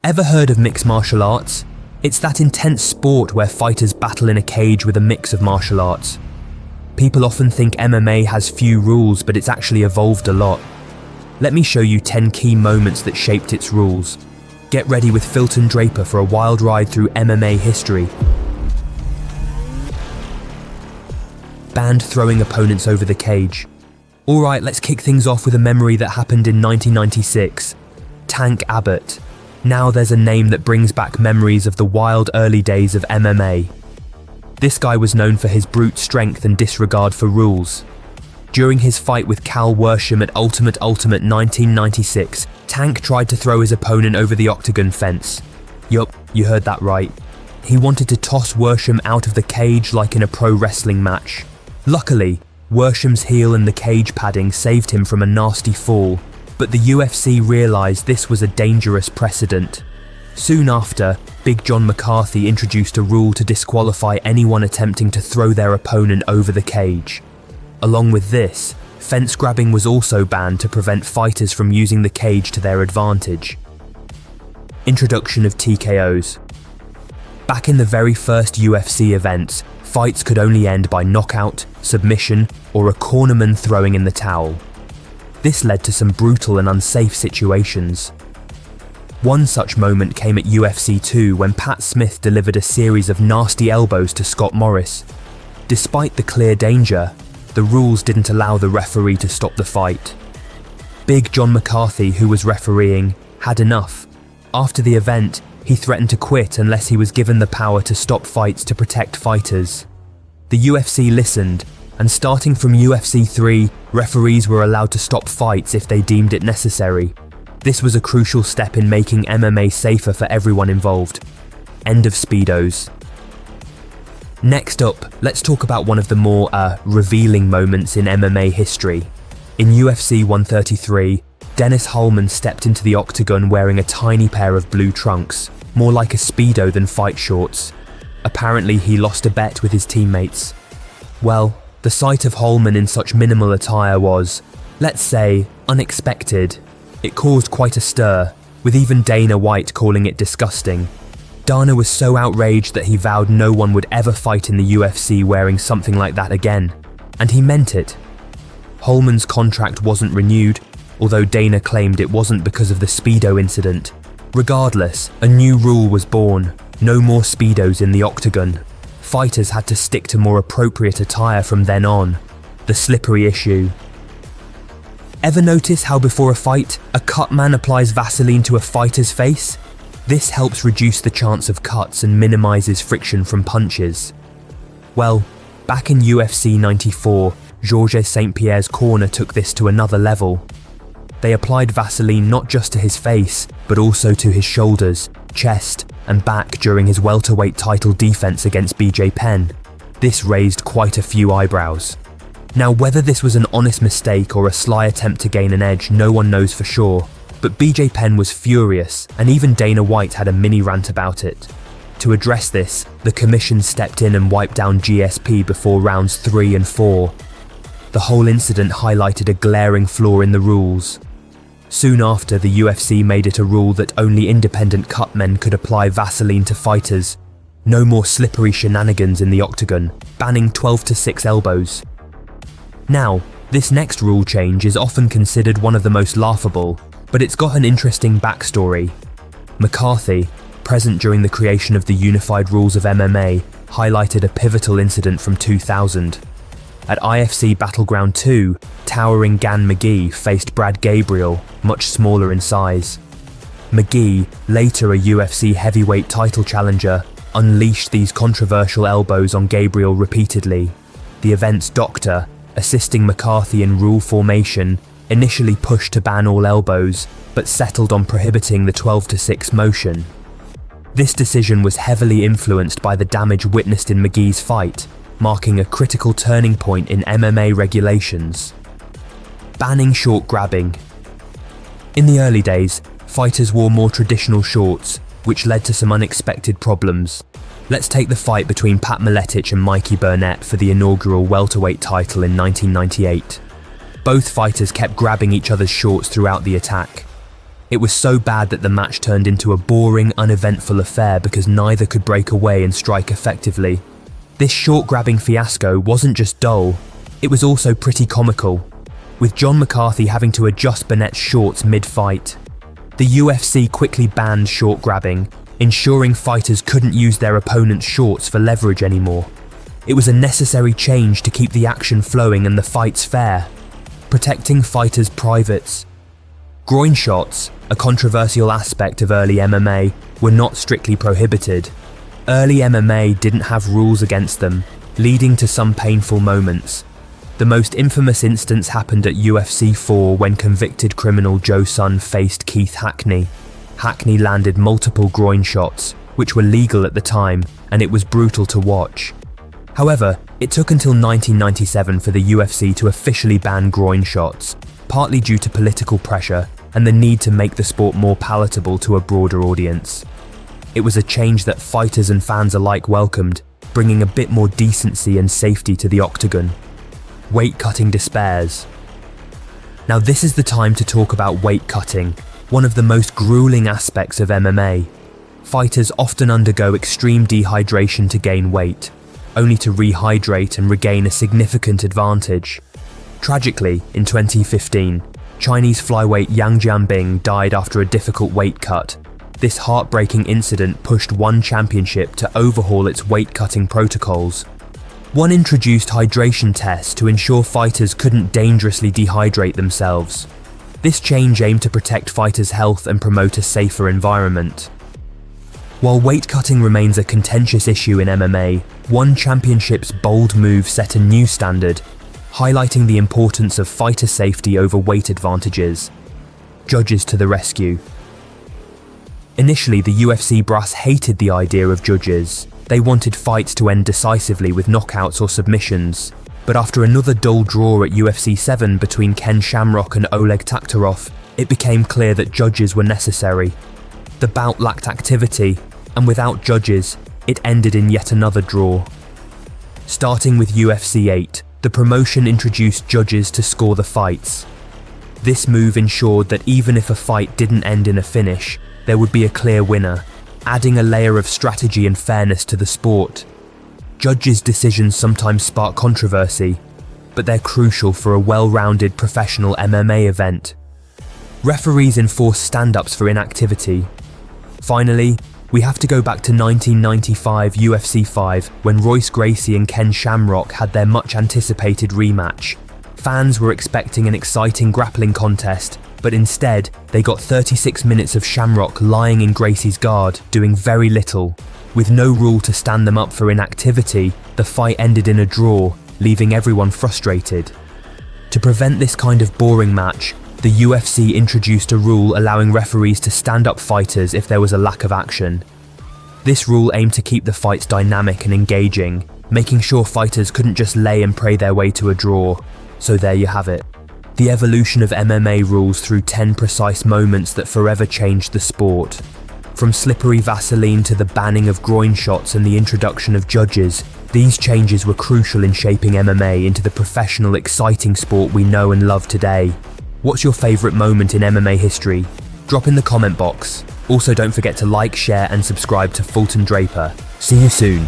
Ever heard of mixed martial arts? It's that intense sport where fighters battle in a cage with a mix of martial arts. People often think MMA has few rules, but it's actually evolved a lot. Let me show you 10 key moments that shaped its rules. Get ready with Filton Draper for a wild ride through MMA history. Banned throwing opponents over the cage. Alright, let's kick things off with a memory that happened in 1996. Tank Abbott. Now there's a name that brings back memories of the wild early days of MMA. This guy was known for his brute strength and disregard for rules. During his fight with Cal Worsham at Ultimate 1996, Tank tried to throw his opponent over the octagon fence. Yup, you heard that right. He wanted to toss Worsham out of the cage like in a pro wrestling match. Luckily, Worsham's heel and the cage padding saved him from a nasty fall, but the UFC realised this was a dangerous precedent. Soon after, Big John McCarthy introduced a rule to disqualify anyone attempting to throw their opponent over the cage. Along with this, fence grabbing was also banned to prevent fighters from using the cage to their advantage. Introduction of TKOs. Back in the very first UFC events, fights could only end by knockout, submission, or a cornerman throwing in the towel. This led to some brutal and unsafe situations. One such moment came at UFC 2 when Pat Smith delivered a series of nasty elbows to Scott Morris. Despite the clear danger, the rules didn't allow the referee to stop the fight. Big John McCarthy, who was refereeing, had enough. After the event, he threatened to quit unless he was given the power to stop fights to protect fighters. The UFC listened, and starting from UFC 3, referees were allowed to stop fights if they deemed it necessary. This was a crucial step in making MMA safer for everyone involved. End of Speedos. Next up, let's talk about one of the more revealing moments in MMA history. In UFC 133, Dennis Holman stepped into the octagon wearing a tiny pair of blue trunks, more like a Speedo than fight shorts. Apparently he lost a bet with his teammates. Well, the sight of Holman in such minimal attire was, let's say, unexpected. It caused quite a stir, with even Dana White calling it disgusting. Dana was so outraged that he vowed no one would ever fight in the UFC wearing something like that again. And he meant it. Holman's contract wasn't renewed, although Dana claimed it wasn't because of the Speedo incident. Regardless, a new rule was born: no more Speedos in the octagon. Fighters had to stick to more appropriate attire from then on. The slippery issue. Ever notice how before a fight, a cut man applies Vaseline to a fighter's face? This helps reduce the chance of cuts and minimises friction from punches. Well, back in UFC 94, Georges St. Pierre's corner took this to another level. They applied Vaseline not just to his face, but also to his shoulders, chest, and back during his welterweight title defense against BJ Penn. This raised quite a few eyebrows. Now, whether this was an honest mistake or a sly attempt to gain an edge, no one knows for sure, but BJ Penn was furious, and even Dana White had a mini rant about it. To address this, the commission stepped in and wiped down GSP before rounds 3 and 4. The whole incident highlighted a glaring flaw in the rules. Soon after, the UFC made it a rule that only independent cut men could apply Vaseline to fighters. No more slippery shenanigans in the octagon, banning 12-6 elbows. Now, this next rule change is often considered one of the most laughable, but it's got an interesting backstory. McCarthy, present during the creation of the unified rules of MMA, highlighted a pivotal incident from 2000. At IFC Battleground 2, towering Gan McGee faced Brad Gabriel, much smaller in size. McGee, later a UFC heavyweight title challenger, unleashed these controversial elbows on Gabriel repeatedly. The event's doctor, assisting McCarthy in rule formation, initially pushed to ban all elbows, but settled on prohibiting the 12-6 motion. This decision was heavily influenced by the damage witnessed in McGee's fight, marking a critical turning point in MMA regulations. Banning short grabbing. In the early days, fighters wore more traditional shorts, which led to some unexpected problems. Let's take the fight between Pat Miletich and Mikey Burnett for the inaugural welterweight title in 1998. Both fighters kept grabbing each other's shorts throughout the attack. It was so bad that the match turned into a boring, uneventful affair because neither could break away and strike effectively. This short-grabbing fiasco wasn't just dull, it was also pretty comical, with John McCarthy having to adjust Burnett's shorts mid-fight. The UFC quickly banned short grabbing, ensuring fighters couldn't use their opponent's shorts for leverage anymore. It was a necessary change to keep the action flowing and the fights fair, protecting fighters' privates. Groin shots, a controversial aspect of early MMA, were not strictly prohibited. Early MMA didn't have rules against them, leading to some painful moments. The most infamous instance happened at UFC 4 when convicted criminal Joe Sun faced Keith Hackney. Hackney landed multiple groin shots, which were legal at the time, and it was brutal to watch. However, it took until 1997 for the UFC to officially ban groin shots, partly due to political pressure and the need to make the sport more palatable to a broader audience. It was a change that fighters and fans alike welcomed, bringing a bit more decency and safety to the octagon. Weight cutting Dispares. Now this is the time to talk about weight cutting, one of the most grueling aspects of MMA. Fighters often undergo extreme dehydration to gain weight, only to rehydrate and regain a significant advantage. Tragically, in 2015, Chinese flyweight Yang Jianbing died after a difficult weight cut. This heartbreaking incident pushed One Championship to overhaul its weight cutting protocols. One introduced hydration tests to ensure fighters couldn't dangerously dehydrate themselves. This change aimed to protect fighters' health and promote a safer environment. While weight cutting remains a contentious issue in MMA, One Championship's bold move set a new standard, highlighting the importance of fighter safety over weight advantages. Judges to the rescue. Initially, the UFC brass hated the idea of judges. They wanted fights to end decisively with knockouts or submissions, but after another dull draw at UFC 7 between Ken Shamrock and Oleg Taktarov, it became clear that judges were necessary. The bout lacked activity, and without judges, it ended in yet another draw. Starting with UFC 8, the promotion introduced judges to score the fights. This move ensured that even if a fight didn't end in a finish, there would be a clear winner, adding a layer of strategy and fairness to the sport. Judges' decisions sometimes spark controversy, but they're crucial for a well-rounded professional MMA event. Referees enforce stand-ups for inactivity. Finally, we have to go back to 1995 UFC 5 when Royce Gracie and Ken Shamrock had their much-anticipated rematch. Fans were expecting an exciting grappling contest, but instead, they got 36 minutes of Shamrock lying in Gracie's guard, doing very little. With no rule to stand them up for inactivity, the fight ended in a draw, leaving everyone frustrated. To prevent this kind of boring match, the UFC introduced a rule allowing referees to stand up fighters if there was a lack of action. This rule aimed to keep the fights dynamic and engaging, making sure fighters couldn't just lay and pray their way to a draw. So there you have it. The evolution of MMA rules through 10 precise moments that forever changed the sport. From slippery Vaseline to the banning of groin shots and the introduction of judges, these changes were crucial in shaping MMA into the professional, exciting sport we know and love today. What's your favourite moment in MMA history? Drop in the comment box. Also, don't forget to like, share and subscribe to Fulton Draper. See you soon.